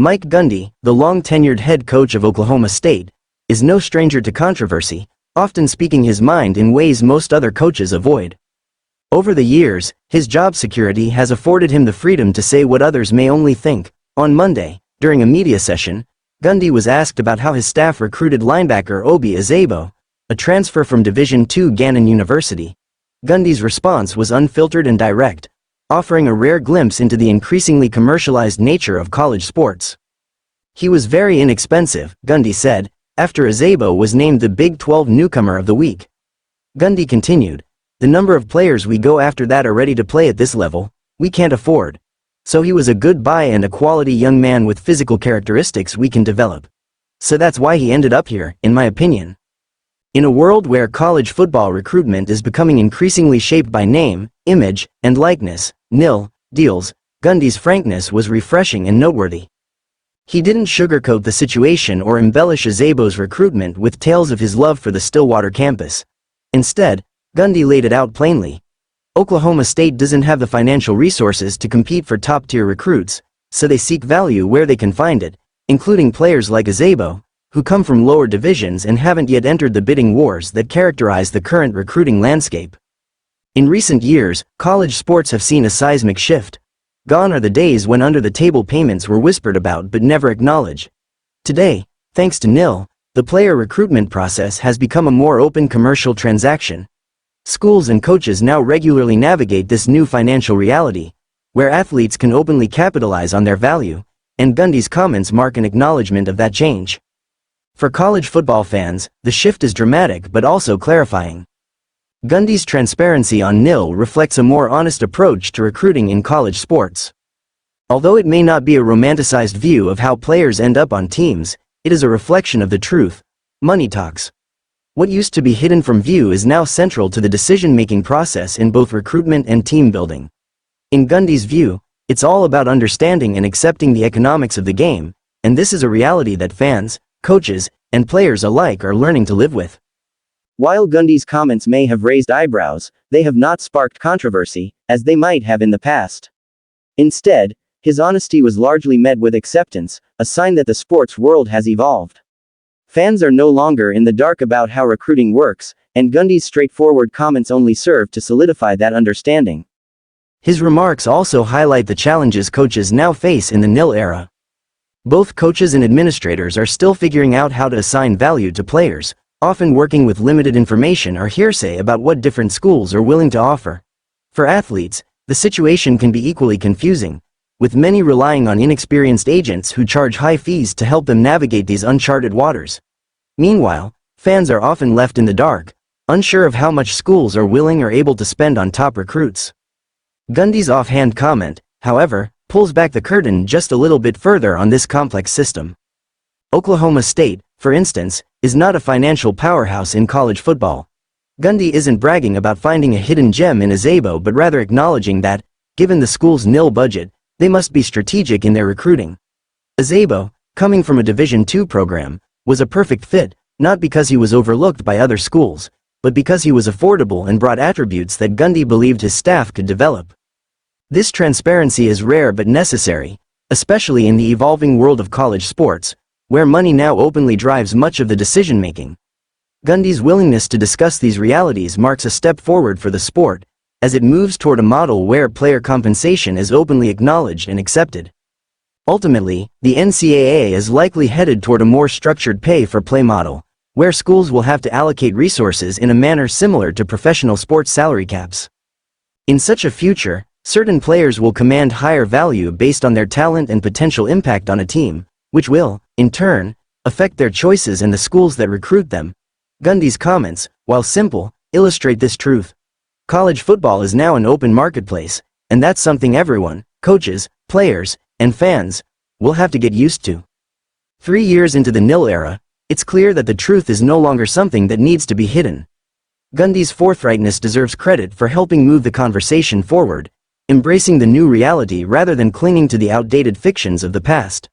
Mike Gundy, the long-tenured head coach of Oklahoma State, is no stranger to controversy, often speaking his mind in ways most other coaches avoid. Over the years, his job security has afforded him the freedom to say what others may only think. On Monday, during a media session, Gundy was asked about how his staff recruited linebacker Obi Ezeigbo, a transfer from Division II Gannon University. Gundy's response was unfiltered and direct, offering a rare glimpse into the increasingly commercialized nature of college sports. He was very inexpensive, Gundy said, after Ezeigbo was named the Big 12 Newcomer of the Week. Gundy continued, "The number of players we go after that are ready to play at this level, we can't afford. So he was a good buy and a quality young man with physical characteristics we can develop. So that's why he ended up here, in my opinion." In a world where college football recruitment is becoming increasingly shaped by name, image, and likeness, deals, Gundy's frankness was refreshing and noteworthy. He didn't sugarcoat the situation or embellish Ezeigbo's recruitment with tales of his love for the Stillwater campus. Instead, Gundy laid it out plainly. Oklahoma State doesn't have the financial resources to compete for top-tier recruits, so they seek value where they can find it, including players like Ezeigbo, who come from lower divisions and haven't yet entered the bidding wars that characterize the current recruiting landscape. In recent years, college sports have seen a seismic shift. Gone are the days when under-the-table payments were whispered about but never acknowledged. Today, thanks to the player recruitment process has become a more open commercial transaction. Schools and coaches now regularly navigate this new financial reality, where athletes can openly capitalize on their value, and Gundy's comments mark an acknowledgement of that change. For college football fans, the shift is dramatic but also clarifying. Gundy's transparency on reflects a more honest approach to recruiting in college sports. Although it may not be a romanticized view of how players end up on teams, it is a reflection of the truth. Money talks. What used to be hidden from view is now central to the decision-making process in both recruitment and team building. In Gundy's view, it's all about understanding and accepting the economics of the game, and this is a reality that fans, coaches, and players alike are learning to live with. While Gundy's comments may have raised eyebrows, they have not sparked controversy, as they might have in the past. Instead, his honesty was largely met with acceptance, a sign that the sports world has evolved. Fans are no longer in the dark about how recruiting works, and Gundy's straightforward comments only serve to solidify that understanding. His remarks also highlight the challenges coaches now face in the era. Both coaches and administrators are still figuring out how to assign value to players, often working with limited information or hearsay about what different schools are willing to offer. For athletes, the situation can be equally confusing, with many relying on inexperienced agents who charge high fees to help them navigate these uncharted waters. Meanwhile, fans are often left in the dark, unsure of how much schools are willing or able to spend on top recruits. Gundy's offhand comment, however, pulls back the curtain just a little bit further on this complex system. Oklahoma State, for instance, is not a financial powerhouse in college football. Gundy isn't bragging about finding a hidden gem in Ezeigbo but rather acknowledging that, given the school's budget, they must be strategic in their recruiting. Ezeigbo, coming from a Division II program, was a perfect fit, not because he was overlooked by other schools, but because he was affordable and brought attributes that Gundy believed his staff could develop. This transparency is rare but necessary, especially in the evolving world of college sports, where money now openly drives much of the decision-making. Gundy's willingness to discuss these realities marks a step forward for the sport, as it moves toward a model where player compensation is openly acknowledged and accepted. Ultimately, the NCAA is likely headed toward a more structured pay-for-play model, where schools will have to allocate resources in a manner similar to professional sports salary caps. In such a future, certain players will command higher value based on their talent and potential impact on a team, which will, in turn, affect their choices and the schools that recruit them. Gundy's comments, while simple, illustrate this truth. College football is now an open marketplace, and that's something everyone, coaches, players, and fans, will have to get used to. 3 years into the era, it's clear that the truth is no longer something that needs to be hidden. Gundy's forthrightness deserves credit for helping move the conversation forward, embracing the new reality rather than clinging to the outdated fictions of the past.